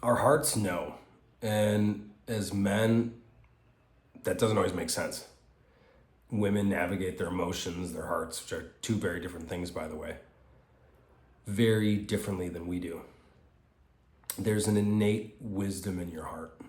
Our hearts know. And as men, that doesn't always make sense. Women navigate their emotions, their hearts, which are two very different things, by the way, very differently than we do. There's an innate wisdom in your heart.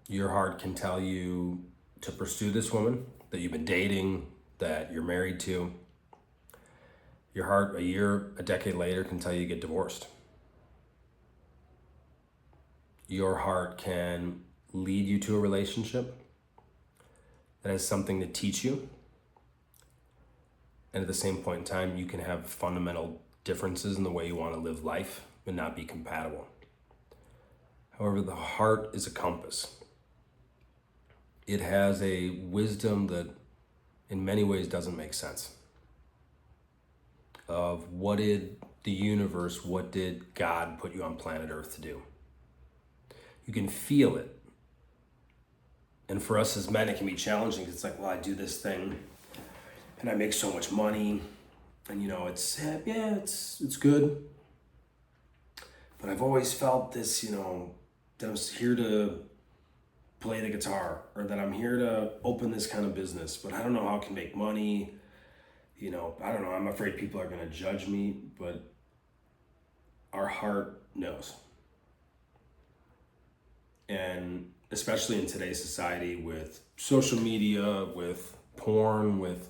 Your heart can tell you to pursue this woman that you've been dating, that you're married to. Your heart, a year, a decade later, can tell you to get divorced. Your heart can lead you to a relationship that has something to teach you. And at the same point in time, you can have fundamental differences in the way you want to live life and not be compatible. However, the heart is a compass. It has a wisdom that in many ways doesn't make sense. Of what did the universe, what did God put you on planet Earth to do? You can feel it. And for us as men, it can be challenging. It's like, well, I do this thing and I make so much money and it's good. But I've always felt this, that I'm here to play the guitar or that I'm here to open this kind of business, but I don't know how I can make money. I don't know. I'm afraid people are going to judge me, but our heart knows. And especially in today's society with social media, with porn, with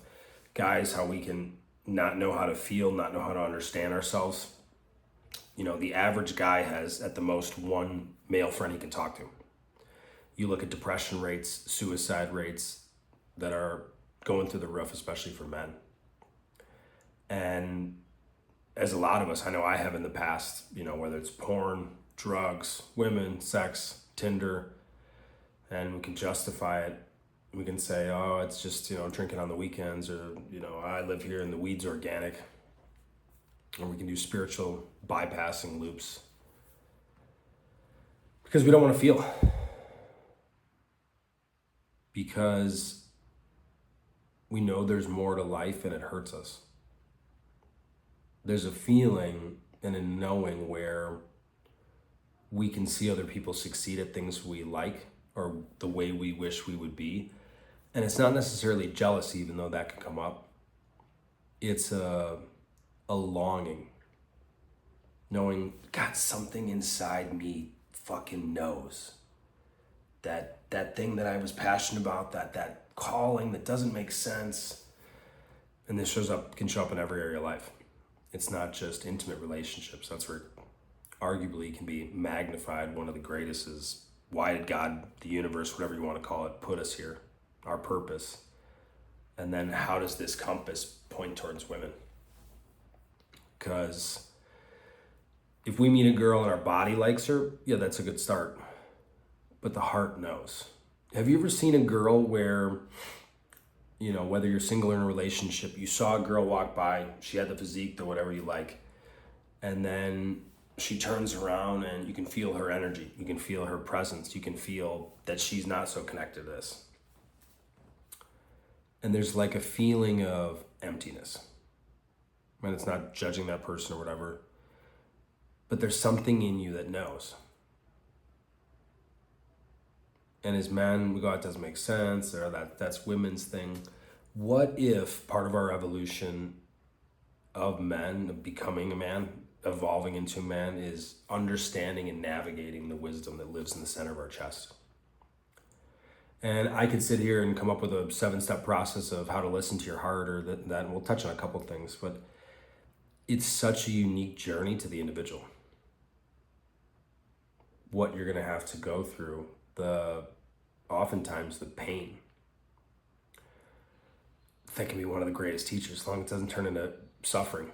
guys, how we can not know how to feel, not know how to understand ourselves. The average guy has at the most one male friend he can talk to. You look at depression rates, suicide rates that are going through the roof, especially for men. And as a lot of us, I know I have in the past, whether it's porn, drugs, women, sex, Tinder, and we can justify it. We can say, oh, it's just, drinking on the weekends, or, I live here and the weed's organic. Or we can do spiritual bypassing loops because we don't want to feel. Because we know there's more to life and it hurts us. There's a feeling and a knowing where we can see other people succeed at things we like or the way we wish we would be. And it's not necessarily jealousy, even though that can come up. It's a longing. Knowing, God, something inside me fucking knows that thing that I was passionate about, that calling that doesn't make sense. And this can show up in every area of life. It's not just intimate relationships. That's where arguably can be magnified. One of the greatest is, why did God, the universe, whatever you want to call it, put us here? Our purpose. And then how does this compass point towards women? Because if we meet a girl and our body likes her, yeah, that's a good start. But the heart knows. Have you ever seen a girl where, whether you're single or in a relationship, you saw a girl walk by, she had the physique, the whatever you like, and then she turns around and you can feel her energy, you can feel her presence, you can feel that she's not so connected to this. And there's like a feeling of emptiness. And it's not judging that person or whatever, but there's something in you that knows. And as men, we go, it doesn't make sense, or that's women's thing. What if part of our evolution of men, of becoming a man, evolving into a man, is understanding and navigating the wisdom that lives in the center of our chest? And I could sit here and come up with a 7-step process of how to listen to your heart, or that, and we'll touch on a couple of things, but it's such a unique journey to the individual. What you're gonna have to go through, oftentimes the pain. That can be one of the greatest teachers, as long as it doesn't turn into suffering.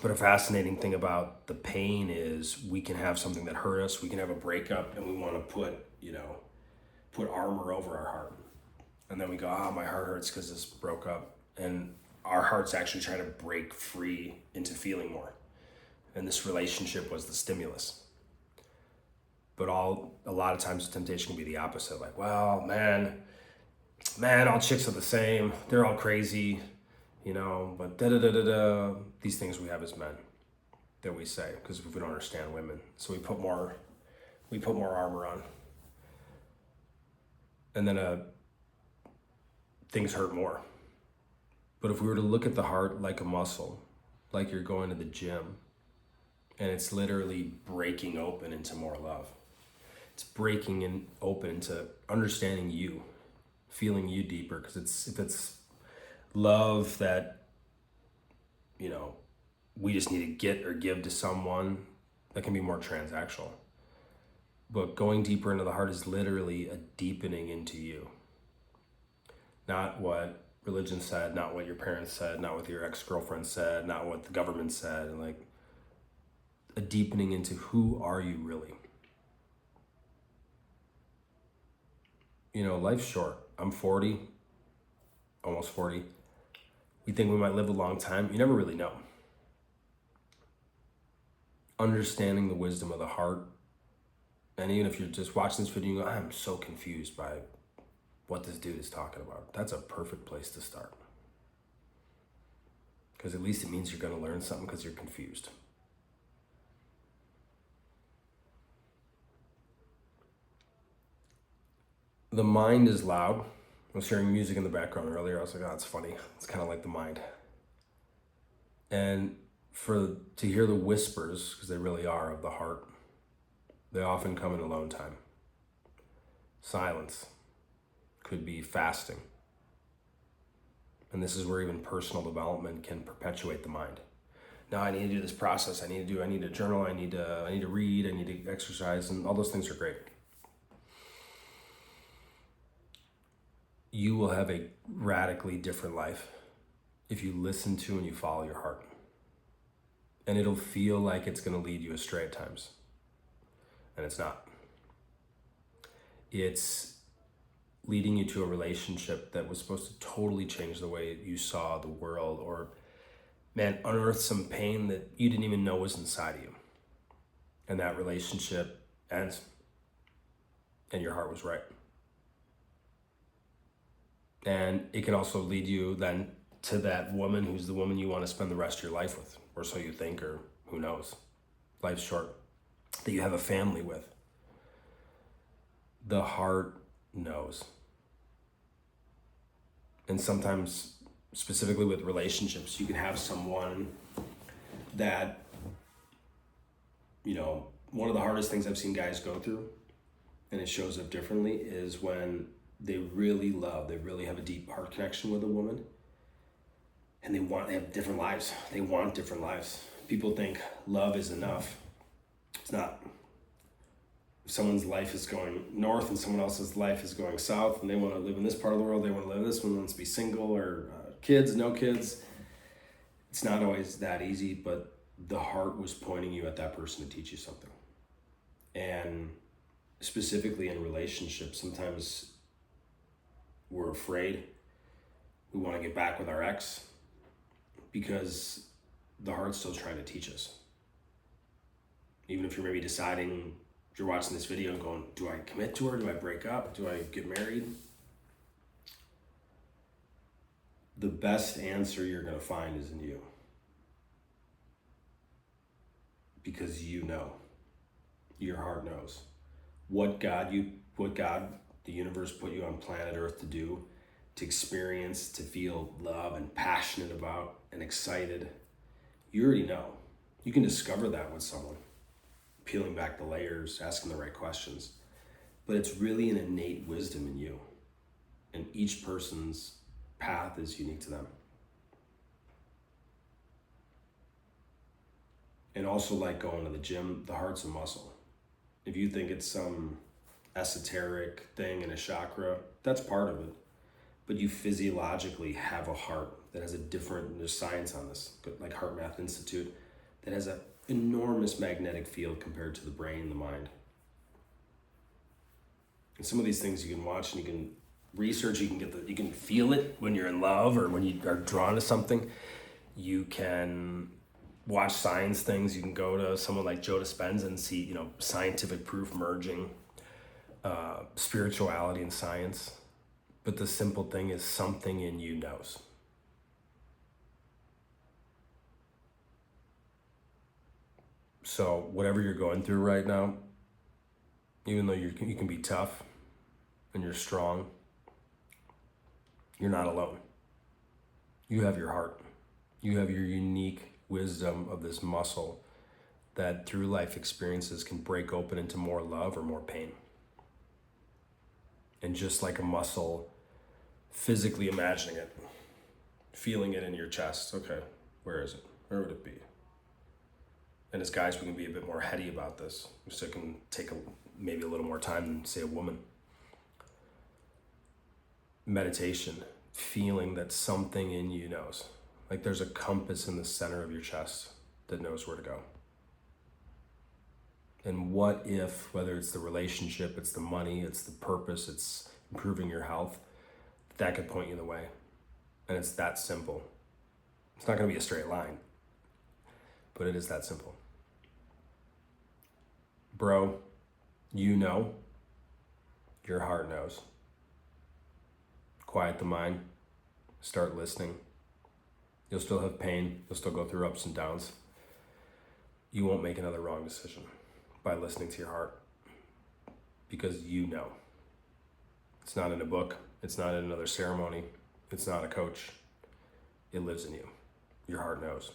But a fascinating thing about the pain is we can have something that hurt us, we can have a breakup, and we want to put armor over our heart. And then we go, my heart hurts because this broke up. And our heart's actually trying to break free into feeling more. And this relationship was the stimulus. But a lot of times the temptation can be the opposite. Like, well, man, all chicks are the same. They're all crazy, but these things we have as men. that we say, because we don't understand women. So we put more armor on. And then things hurt more. But if we were to look at the heart like a muscle, like you're going to the gym, and it's literally breaking open into more love. It's breaking open into understanding you, feeling you deeper, because if it's love that, we just need to get or give to someone, that can be more transactional. But going deeper into the heart is literally a deepening into you. Not what religion said, not what your parents said, not what your ex-girlfriend said, not what the government said, and like a deepening into who are you really. Life's short. I'm 40, almost 40. We think we might live a long time. You never really know. Understanding the wisdom of the heart, and even if you're just watching this video and you go, I'm so confused by what this dude is talking about, that's a perfect place to start. Because at least it means you're going to learn something because you're confused. The mind is loud. I was hearing music in the background earlier. I was like, oh, that's funny. It's kind of like the mind. And to hear the whispers, because they really are, of the heart, they often come in alone time. Silence could be fasting. And this is where even personal development can perpetuate the mind. Now I need to do this process. I need to journal. I need to read. I need to exercise, and all those things are great. You will have a radically different life if you listen to and you follow your heart. And it'll feel like it's going to lead you astray at times. And it's not. It's leading you to a relationship that was supposed to totally change the way you saw the world, or, unearth some pain that you didn't even know was inside of you. And that relationship ends. And your heart was right. And it can also lead you then to that woman who's the woman you want to spend the rest of your life with, or so you think, or who knows. Life's short. That you have a family with. The heart knows. And sometimes, specifically with relationships, you can have someone that, one of the hardest things I've seen guys go through, and it shows up differently, is when they really have a deep heart connection with a woman, and they have different lives. They want different lives. People think love is enough. It's not. If someone's life is going north and someone else's life is going south, and they want to live in this part of the world, they want to live in this one, wants to be single, or kids, no kids. It's not always that easy, but the heart was pointing you at that person to teach you something. And specifically in relationships, sometimes we're afraid. We want to get back with our ex because the heart's still trying to teach us. Even if you're maybe deciding, if you're watching this video and going, do I commit to her? Do I break up? Do I get married? The best answer you're going to find is in you. Because your heart knows what God, the universe put you on planet Earth to do, to experience, to feel love and passionate about and excited. You already know. You can discover that with someone, peeling back the layers, asking the right questions. But it's really an innate wisdom in you. And each person's path is unique to them. And also, like going to the gym, the heart's a muscle. If you think it's some esoteric thing in a chakra, that's part of it. But you physiologically have a heart that has there's science on this, like Heart Math Institute, that has an enormous magnetic field compared to the brain and the mind. And some of these things you can watch and you can research, you can feel it when you're in love or when you are drawn to something. You can watch science things. You can go to someone like Joe Dispenza and see, scientific proof merging spirituality and science. But the simple thing is, something in you knows. So whatever you're going through right now, even though you can be tough and you're strong, you're not alone. You have your heart. You have your unique wisdom of this muscle that through life experiences can break open into more love or more pain. And just like a muscle, physically imagining it, feeling it in your chest. Okay, where is it? Where would it be? And as guys, we can be a bit more heady about this. So it can take maybe a little more time than, say, a woman. Meditation, feeling that something in you knows. Like there's a compass in the center of your chest that knows where to go. And what if, whether it's the relationship, it's the money, it's the purpose, it's improving your health, that could point you the way. And it's that simple. It's not going to be a straight line, but it is that simple. Bro, you know, your heart knows. Quiet the mind, start listening. You'll still have pain, you'll still go through ups and downs. You won't make another wrong decision by listening to your heart, because you know. It's not in a book, it's not in another ceremony, it's not a coach. It lives in you. Your heart knows.